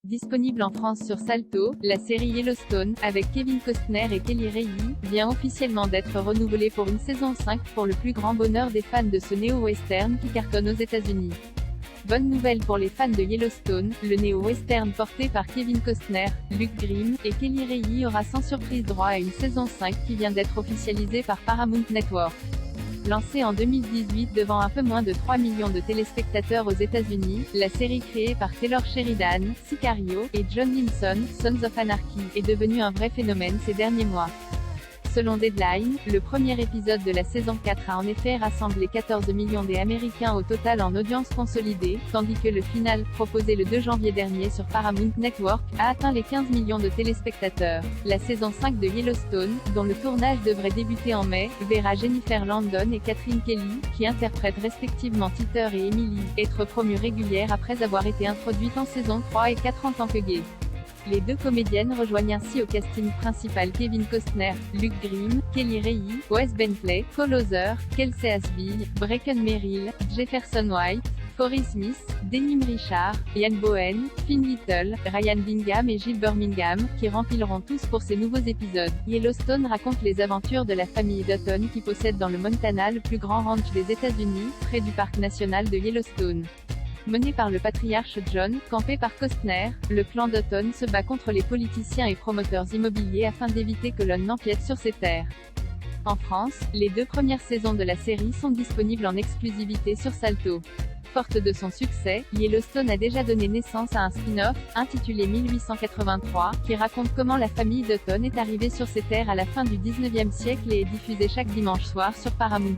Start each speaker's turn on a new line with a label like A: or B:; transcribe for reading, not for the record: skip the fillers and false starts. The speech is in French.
A: Disponible en France sur Salto, la série Yellowstone, avec Kevin Costner et Kelly Reilly, vient officiellement d'être renouvelée pour une saison 5 pour le plus grand bonheur des fans de ce néo-western qui cartonne aux États-Unis. Bonne nouvelle pour les fans de Yellowstone, le néo-western porté par Kevin Costner, Luke Grimm et Kelly Reilly aura sans surprise droit à une saison 5 qui vient d'être officialisée par Paramount Network. Lancée en 2018 devant un peu moins de 3 millions de téléspectateurs aux États-Unis, la série créée par Taylor Sheridan, Sicario, et John Linson, Sons of Anarchy, est devenue un vrai phénomène ces derniers mois. Selon Deadline, le premier épisode de la saison 4 a en effet rassemblé 14 millions d'Américains au total en audience consolidée, tandis que le final, proposé le 2 janvier dernier sur Paramount Network, a atteint les 15 millions de téléspectateurs. La saison 5 de Yellowstone, dont le tournage devrait débuter en mai, verra Jennifer Landon et Catherine Kelly, qui interprètent respectivement Teeter et Emily, être promues régulières après avoir été introduites en saison 3 et 4 en tant que gays. Les deux comédiennes rejoignent ainsi au casting principal Kevin Costner, Luke Grimm, Kelly Reilly, Wes Bentley, Cole Hauser, Kelsey Asbille, Breckin Merrill, Jefferson White, Corey Smith, Denim Richard, Ian Bohen, Finn Little, Ryan Bingham et Jill Birmingham, qui rempliront tous pour ces nouveaux épisodes. Yellowstone raconte les aventures de la famille Dutton qui possède dans le Montana le plus grand ranch des États-Unis, près du parc national de Yellowstone. Mené par le patriarche John, campé par Costner, le clan Dutton se bat contre les politiciens et promoteurs immobiliers afin d'éviter que l'on n'empiète sur ses terres. En France, les 2 premières saisons de la série sont disponibles en exclusivité sur Salto. Forte de son succès, Yellowstone a déjà donné naissance à un spin-off, intitulé 1883, qui raconte comment la famille Dutton est arrivée sur ces terres à la fin du 19e siècle et est diffusé chaque dimanche soir sur Paramount+.